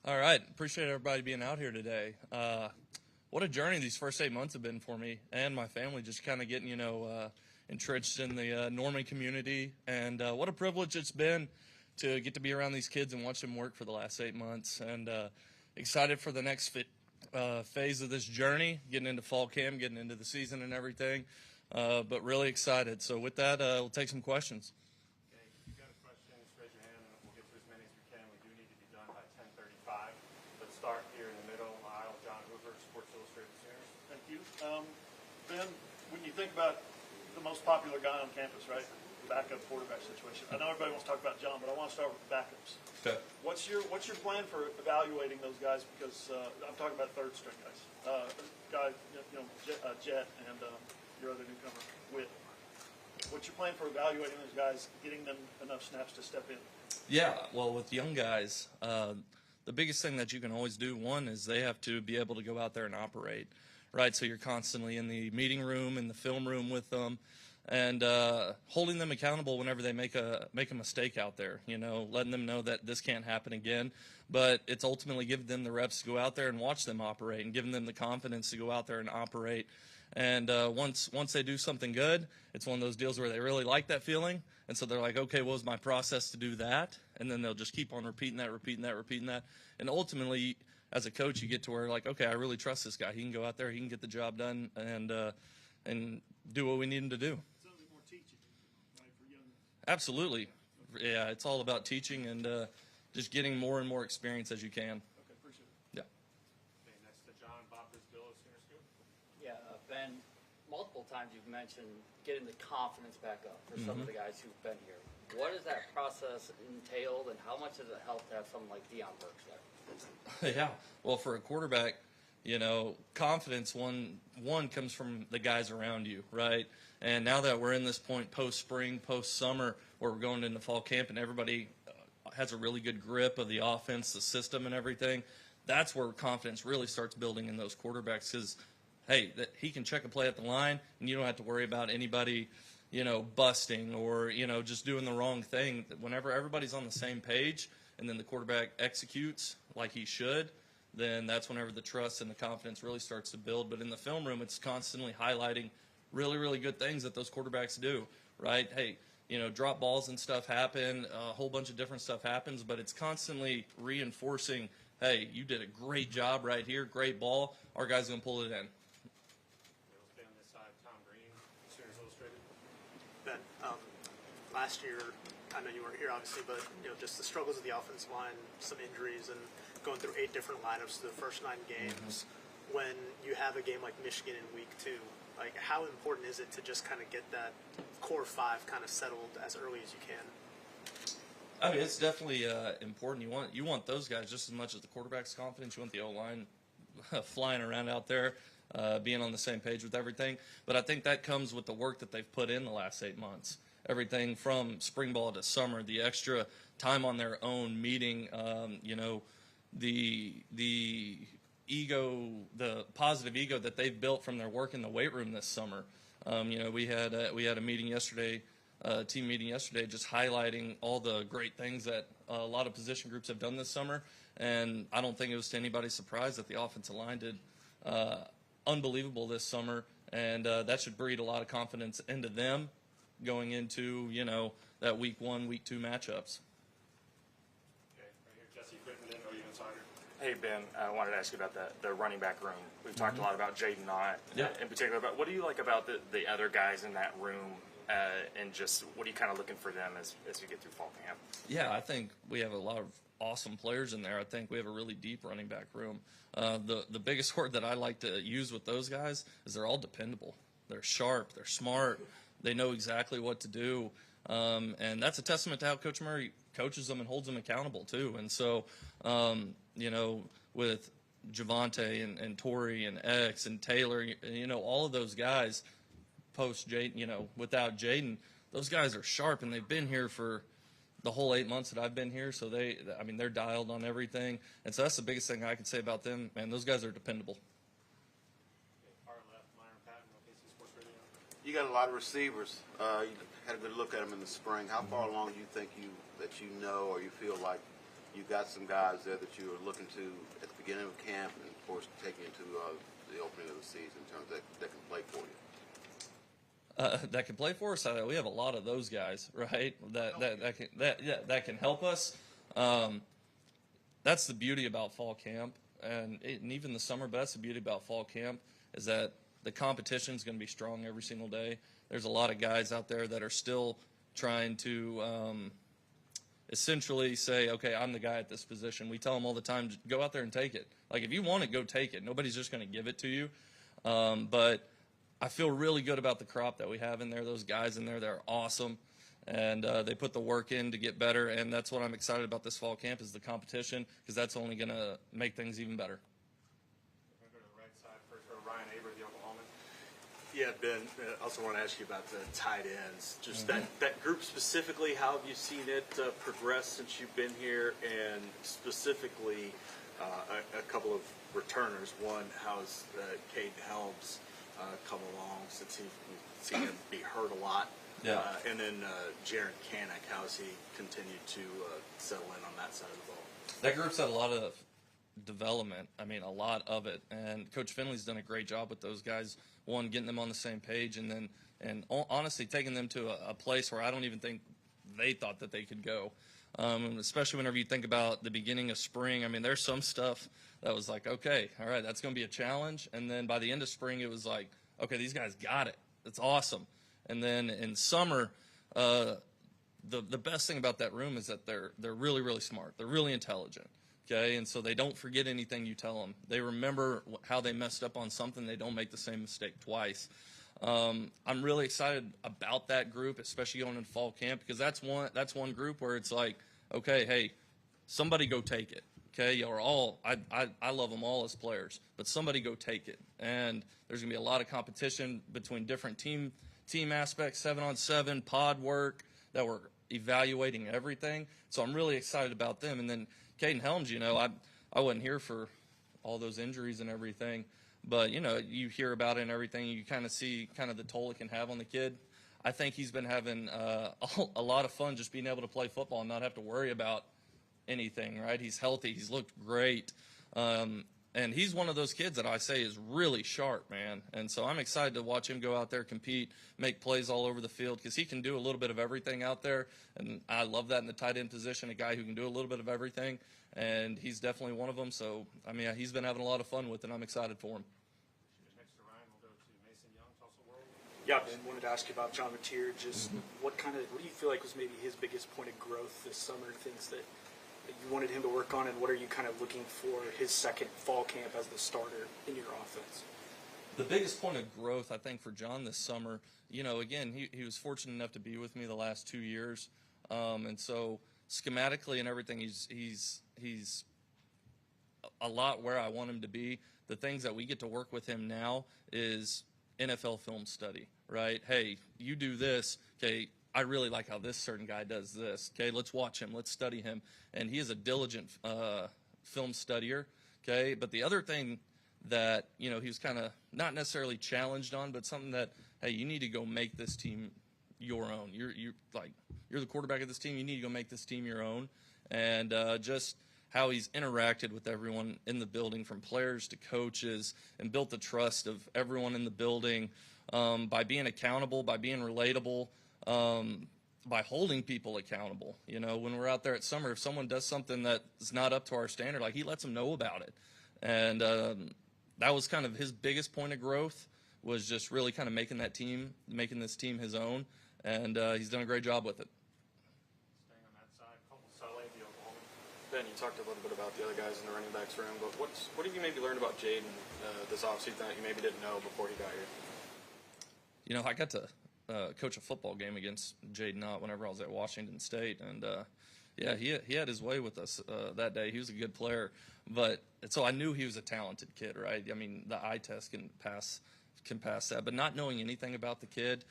All right. Appreciate everybody being out here today. What a journey these first 8 months have been for me and my family, just kind of getting, entrenched in the Norman community. And what a privilege it's been to get to be around these kids and watch them work for the last 8 months. And excited for the next phase of this journey, getting into fall camp, getting into the season and everything. But really excited. So with that, we'll take some questions. Okay, if you've got a question, just raise your hand and we'll get through as many as we can. We do need to be done by 10:35. Let's start here in the middle aisle. John Hoover, Sports Illustrated Sooners. Thank you. Ben, when you think about the most popular guy on campus, right, the backup quarterback situation, I know everybody wants to talk about John, but I want to start with the backups. Okay. What's your plan for evaluating those guys? Because I'm talking about third string guys, Jet and your other newcomer, Witt. What's your plan for evaluating those guys, getting them enough snaps to step in? Yeah, well, with young guys, the biggest thing that you can always do, one, is they have to be able to go out there and operate, right? So you're constantly in the meeting room, in the film room with them, and holding them accountable whenever they make a mistake out there, letting them know that this can't happen again. But it's ultimately giving them the reps to go out there and watch them operate and giving them the confidence to go out there and operate. And once they do something good, it's one of those deals where they really like that feeling. And so they're like, okay, what was my process to do that? And then they'll just keep on repeating that. And ultimately, as a coach, you get to where, like, okay, I really trust this guy. He can go out there, he can get the job done, and do what we need him to do. It's only more teaching, right, for young guys. Absolutely. Yeah, it's all about teaching and just getting more and more experience as you can. Okay, appreciate it. Yeah. Okay, next to John, Bob Brisbillo, Sooner Scoop. Yeah, Ben, multiple times you've mentioned getting the confidence back up for some of the guys who've been here. What has that process entailed, and how much does it help to have someone like Deion Burks there? Yeah. Well, for a quarterback, confidence one comes from the guys around you, right? And now that we're in this point post-spring, post-summer, where we're going into fall camp and everybody has a really good grip of the offense, the system, and everything, that's where confidence really starts building in those quarterbacks because, hey, he can check a play at the line, and you don't have to worry about anybody, busting or, just doing the wrong thing. Whenever everybody's on the same page and then the quarterback executes like he should, then that's whenever the trust and the confidence really starts to build. But in the film room, it's constantly highlighting really, really good things that those quarterbacks do, right? Hey, drop balls and stuff happen, a whole bunch of different stuff happens, but it's constantly reinforcing, hey, you did a great job right here, great ball, our guy's going to pull it in. Okay, let's stay on this side. Tom Green, Sooners Illustrated. Ben, last year, I know you weren't here obviously, but just the struggles of the offensive line, some injuries, and going through 8 different lineups through the first 9 games. When you have a game like Michigan in week 2, like how important is it to just kind of get that core 5 kind of settled as early as you can? I mean, it's definitely important. You want those guys just as much as the quarterback's confidence. You want the O-line flying around out there, being on the same page with everything. But I think that comes with the work that they've put in the last 8 months. Everything from spring ball to summer, the extra time on their own, meeting, the ego, the positive ego that they've built from their work in the weight room this summer. We had a meeting yesterday, team meeting yesterday, just highlighting all the great things that a lot of position groups have done this summer. And I don't think it was to anybody's surprise that the offensive line did unbelievable this summer, and that should breed a lot of confidence into them going into that week 1, week 2 matchups. Okay, right here, Jesse Crittenden, OU Insider. Hey, Ben, I wanted to ask you about the running back room. We've talked a lot about Jaden Knott in particular, but what do you like about the other guys in that room, and just what are you kind of looking for them as you get through fall camp? Yeah, I think we have a lot of awesome players in there. I think we have a really deep running back room. The biggest word that I like to use with those guys is they're all dependable. They're sharp. They're smart. They know exactly what to do. And that's a testament to how Coach Murray coaches them and holds them accountable, too. And so, with Javante and Torrey and X and Taylor, all of those guys post Jaden, without Jaden, those guys are sharp, and they've been here for the whole 8 months that I've been here. So they're dialed on everything. And so that's the biggest thing I can say about them. Man, those guys are dependable. Far left, Myron Patton, OKC Sports Radio. You got a lot of receivers. You had a good look at them in the spring. How far along do you think that you know or you feel like you got some guys there that you were looking to at the beginning of camp, and of course taking into the opening of the season in terms of that can play for you. That can play for us. We have a lot of those guys, right? That can help us. That's the beauty about fall camp, and even the summer. But that's the beauty about fall camp is that the competition is going to be strong every single day. There's a lot of guys out there that are still trying to essentially say, okay, I'm the guy at this position. We tell them all the time, go out there and take it. Like, if you want it, go take it. Nobody's just going to give it to you. But I feel really good about the crop that we have in there. Those guys in there, they're awesome. And they put the work in to get better. And that's what I'm excited about this fall camp is the competition, because that's only going to make things even better. We're going to go to the right side first. Go to Ryan Aber, the Oklahoman. Yeah, Ben, I also want to ask you about the tight ends. Just that group specifically, how have you seen it progress since you've been here? And specifically, a couple of returners. One, how's Caden Helms come along since we've seen him be hurt a lot? Yeah. And then Jaron Kanak, how has he continued to settle in on that side of the ball? That group's had a lot of development. I mean, a lot of it. And Coach Finley's done a great job with those guys. One, getting them on the same page, and honestly taking them to a place where I don't even think they thought that they could go. Especially whenever you think about the beginning of spring. I mean, there's some stuff that was like, okay, all right, that's going to be a challenge. And then by the end of spring, it was like, okay, these guys got it. It's awesome. And then in summer, the best thing about that room is that they're really, really smart. They're really intelligent. Okay, and so they don't forget anything you tell them. They remember how they messed up on something. They don't make the same mistake twice. I'm really excited about that group, especially going into fall camp, because that's one group where it's like, okay, hey, somebody go take it. Okay, or all I love them all as players, but somebody go take it. And there's gonna be a lot of competition between different team aspects, 7-on-7, pod work, that we're evaluating everything. So I'm really excited about them. And then Caden Helms, I wasn't here for all those injuries and everything, but, you hear about it and everything. You kind of see kind of the toll it can have on the kid. I think he's been having a lot of fun just being able to play football and not have to worry about anything, right? He's healthy. He's looked great. And he's one of those kids that I say is really sharp, man. And so I'm excited to watch him go out there, compete, make plays all over the field, because he can do a little bit of everything out there. And I love that in the tight end position, a guy who can do a little bit of everything. And he's definitely one of them. So, I mean, he's been having a lot of fun with it. I'm excited for him. Next to Ryan, we'll go to Mason Young, Tulsa World. Yeah, Ben, wanted to ask you about John Mateer. Just what do you feel like was maybe his biggest point of growth this summer, things that you wanted him to work on, and what are you kind of looking for his second fall camp as the starter in your offense? The biggest point of growth, I think, for John this summer, again, he was fortunate enough to be with me the last 2 years. And so schematically and everything, he's a lot where I want him to be. The things that we get to work with him now is NFL film study, right? Hey, you do this, okay, I really like how this certain guy does this. Okay, let's watch him. Let's study him. And he is a diligent film studier. Okay, but the other thing that, he was kind of not necessarily challenged on, but something that, hey, you need to go make this team your own. You're the quarterback of this team. You need to go make this team your own. And just how he's interacted with everyone in the building, from players to coaches, and built the trust of everyone in the building by being accountable, by being relatable, by holding people accountable. When we're out there at summer, if someone does something that's not up to our standard, he lets them know about it. And that was kind of his biggest point of growth, was just really kind of making this team his own. And he's done a great job with it. Staying on that side, Cole Sully, the Oklahoman. Ben, you talked a little bit about the other guys in the running backs room, but what have you maybe learned about Jaden this offseason that you maybe didn't know before he got here? I got to coach a football game against Jaden Ott whenever I was at Washington State, and he had his way with us that day. He was a good player, but so I knew he was a talented kid, right? I mean, the eye test can pass that, but not knowing anything about the kid,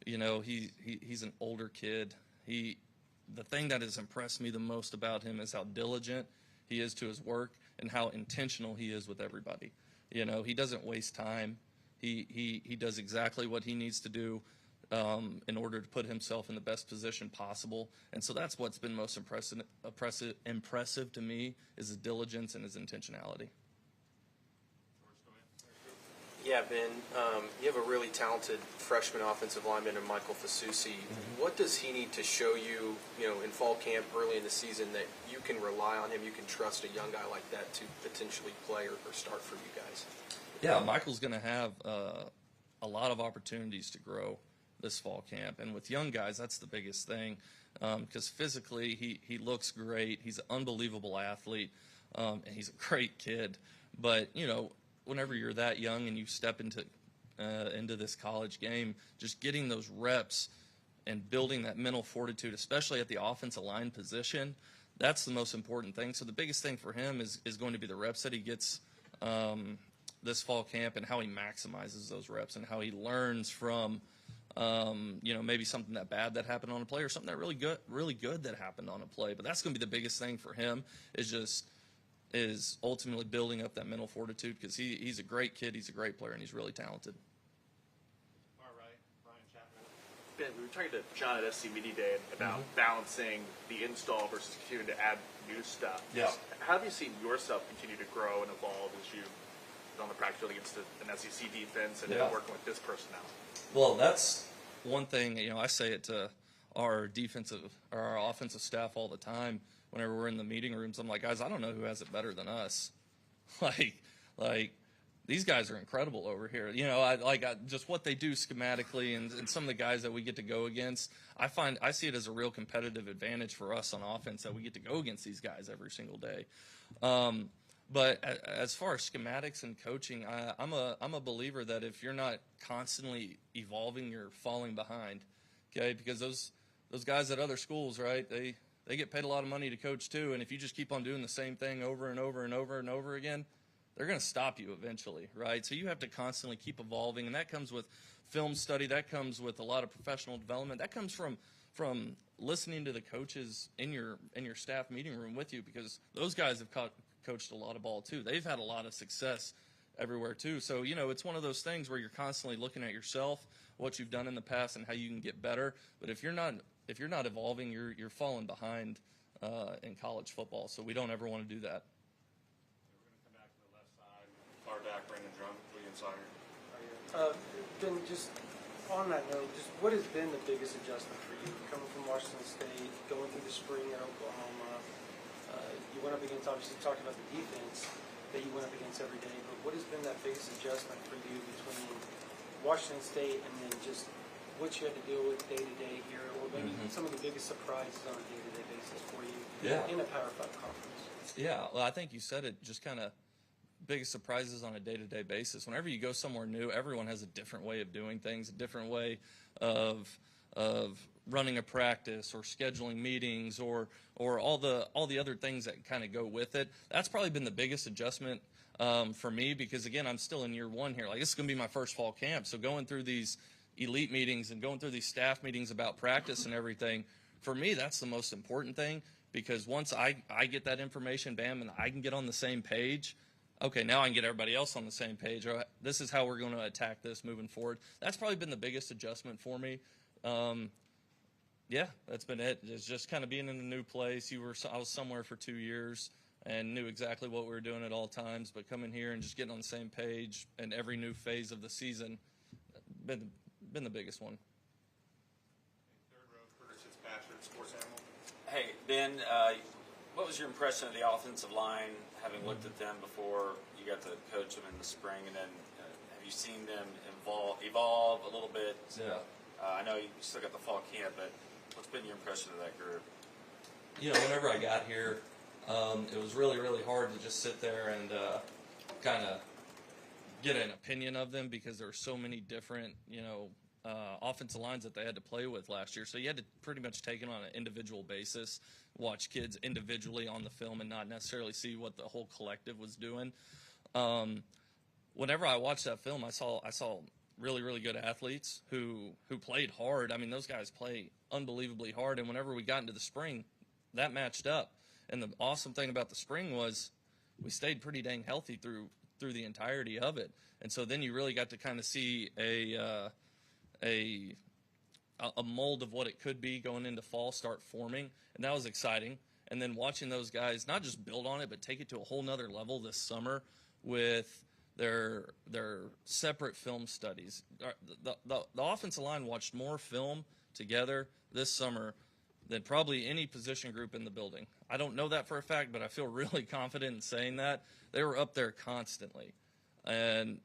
he's an older kid. The thing that has impressed me the most about him is how diligent he is to his work and how intentional he is with everybody. He doesn't waste time. He does exactly what he needs to do. in order to put himself in the best position possible. And so that's what's been most impressive to me is his diligence and his intentionality. Yeah, Ben, you have a really talented freshman offensive lineman in Michael Fasusi. What does he need to show you, in fall camp early in the season that you can rely on him, you can trust a young guy like that to potentially play or start for you guys? Yeah, Michael's going to have a lot of opportunities to grow this fall camp. And with young guys, that's the biggest thing because physically he looks great. He's an unbelievable athlete, and he's a great kid. But, whenever you're that young and you step into this college game, just getting those reps and building that mental fortitude, especially at the offensive line position, that's the most important thing. So the biggest thing for him is going to be the reps that he gets this fall camp and how he maximizes those reps and how he learns from maybe something that bad that happened on a play or something that really good that happened on a play. But that's going to be the biggest thing for him is ultimately building up that mental fortitude because he's a great kid, he's a great player, and he's really talented. All right, Brian Chapman. Ben, we were talking to John at SC Media Day about balancing the install versus continuing to add new stuff. Yeah. How have you seen yourself continue to grow and evolve as you've on the practice field against an SEC defense and working with this personnel? Well, that's one thing, I say it to our offensive staff all the time whenever we're in the meeting rooms. I'm like, guys, I don't know who has it better than us. Like these guys are incredible over here. Just what they do schematically and some of the guys that we get to go against, I see it as a real competitive advantage for us on offense that we get to go against these guys every single day. But as far as schematics and coaching, I'm a believer that if you're not constantly evolving, you're falling behind. Okay, because those guys at other schools, right? They get paid a lot of money to coach too, and if you just keep on doing the same thing over and over and over and over again, they're going to stop you eventually, right? So you have to constantly keep evolving, and that comes with film study. That comes with a lot of professional development. That comes from listening to the coaches in your staff meeting room with you because those guys have coached a lot of ball too. They've had a lot of success everywhere too. So, it's one of those things where you're constantly looking at yourself, what you've done in the past and how you can get better. But if you're not evolving, you're falling behind in college football. So we don't ever want to do that. We're going to come back to the left side. Far back, Brandon Drum, William Sawyer. Ben, just on that note, just what has been the biggest adjustment for you coming from Washington State, going through the spring at Oklahoma? You went up against, obviously, talking about the defense that you went up against every day, but what has been that biggest adjustment for you between Washington State and then just what you had to deal with day to day here, or maybe some of the biggest surprises on a day to day basis for you in a Power 5 conference? Yeah, well, I think you said it, just kind of biggest surprises on a day to day basis. Whenever you go somewhere new, everyone has a different way of doing things, a different way of running a practice or scheduling meetings or all the other things that kind of go with it. That's probably been the biggest adjustment for me because, again, I'm still in year one here. Like, this is going to be my first fall camp. So going through these elite meetings and going through these staff meetings about practice and everything, for me, that's the most important thing because once I get that information, bam, and I can get on the same page, okay, now I can get everybody else on the same page. This is how we're going to attack this moving forward. That's probably been the biggest adjustment for me. Yeah, that's been it. It's just kind of being in a new place. I was somewhere for 2 years and knew exactly what we were doing at all times, but coming here and just getting on the same page in every new phase of the season, been the biggest one. Third row, Curtis Fitzpatrick, Sports Animal. Hey, Ben, what was your impression of the offensive line, having looked at them before you got to coach them in the spring, and then have you seen them evolve a little bit? Yeah. I know you still got the fall camp, but what's been your impression of that group? Whenever I got here, it was really, really hard to just sit there and kind of get an opinion of them because there were so many different, offensive lines that they had to play with last year. So you had to pretty much take it on an individual basis, watch kids individually on the film and not necessarily see what the whole collective was doing. Whenever I watched that film, I saw really, really good athletes who played hard. I mean, those guys play unbelievably hard. And whenever we got into the spring, that matched up. And the awesome thing about the spring was we stayed pretty dang healthy through the entirety of it. And so then you really got to kind of see a a mold of what it could be going into fall start forming, and that was exciting. And then watching those guys not just build on it, but take it to a whole nother level this summer with their separate film studies. The offensive line watched more film together this summer than probably any position group in the building. I don't know that for a fact, but I feel really confident in saying that. They were up there constantly. And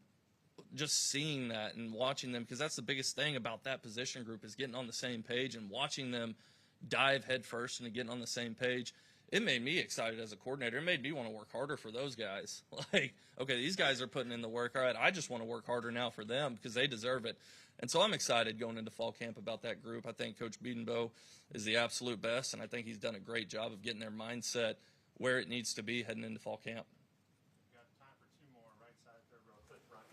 just seeing that and watching them, because that's the biggest thing about that position group is getting on the same page and watching them dive headfirst into getting on the same page. It made me excited as a coordinator. It made me want to work harder for those guys. Like, okay, these guys are putting in the work. All right, I just want to work harder now for them because they deserve it. And so I'm excited going into fall camp about that group. I think Coach Biedenbow is the absolute best, and I think he's done a great job of getting their mindset where it needs to be heading into fall camp. We've got time for two more. Right side, third row, foot front,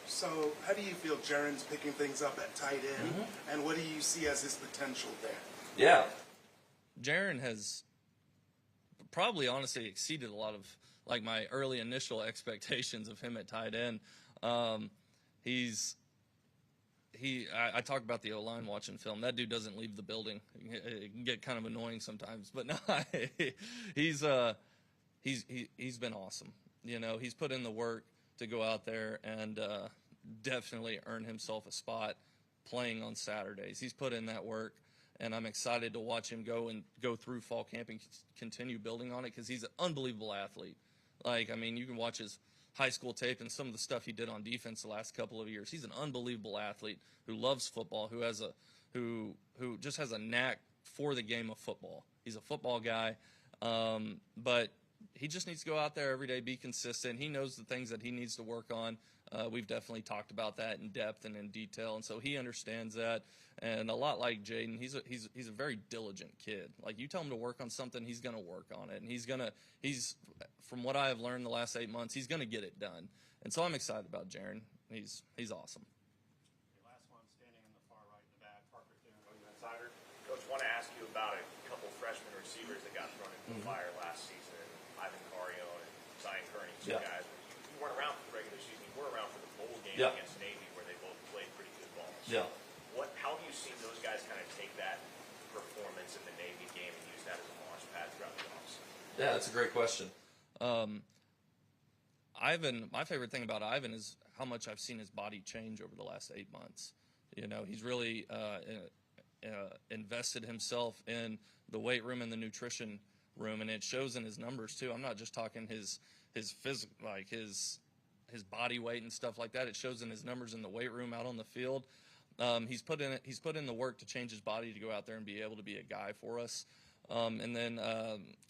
So how do you feel Jaren's picking things up at tight end, and what do you see as his potential there? Yeah. Jaren has probably honestly exceeded a lot of like my early initial expectations of him at tight end. I talk about the O-line watching film. That dude doesn't leave the building. It can get kind of annoying sometimes, but no, he's been awesome. You know, he's put in the work to go out there and definitely earn himself a spot playing on Saturdays. He's put in that work, and I'm excited to watch him go through fall camp and continue building on it because he's an unbelievable athlete. Like, I mean, you can watch his high school tape and some of the stuff he did on defense the last couple of years. He's an unbelievable athlete who loves football, who just has a knack for the game of football. He's a football guy, but he just needs to go out there every day, be consistent. He knows the things that he needs to work on. We've definitely talked about that in depth and in detail, and so he understands that. And a lot like Jaden, he's a very diligent kid. Like, you tell him to work on something, he's going to work on it, and he's from what I have learned the last 8 months, he's going to get it done. And so I'm excited about Jaren. He's awesome. Okay, last one, standing in the far right in the back, Parker Thune, OU insider. Coach, want to ask you about a couple freshman receivers that got thrown into the fire last season, Ivan Cario and Zion Kearney, two guys. You weren't around for the regular season. You were around for the bowl game against Navy, where they both played pretty good ball. Yeah. How have you seen those guys kind of take that performance in the Navy game and use that as a launch pad throughout the offseason? Yeah, that's a great question. Ivan, my favorite thing about Ivan is how much I've seen his body change over the last 8 months. You know, he's really invested himself in the weight room and the nutrition room, and it shows in his numbers too. I'm not just talking his physical, like his body weight and stuff like that. It shows in his numbers in the weight room, out on the field. He's put in the work to change his body to go out there and be able to be a guy for us. And then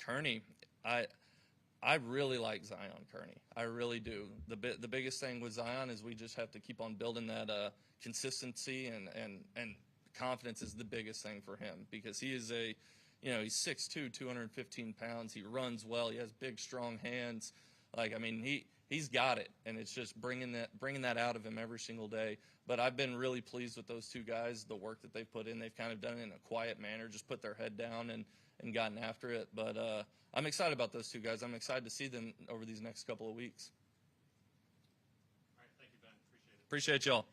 Kearney, I really like Zion Kearney. I really do. The biggest thing with Zion is we just have to keep on building that consistency and confidence is the biggest thing for him, because he is he's 6'2", 215 pounds. He runs well. He has big, strong hands. Like, I mean, he's got it, and it's just bringing that out of him every single day. But I've been really pleased with those two guys, the work that they've put in. They've kind of done it in a quiet manner, just put their head down and gotten after it. But I'm excited about those two guys. I'm excited to see them over these next couple of weeks. All right, thank you, Ben. Appreciate it. Appreciate y'all.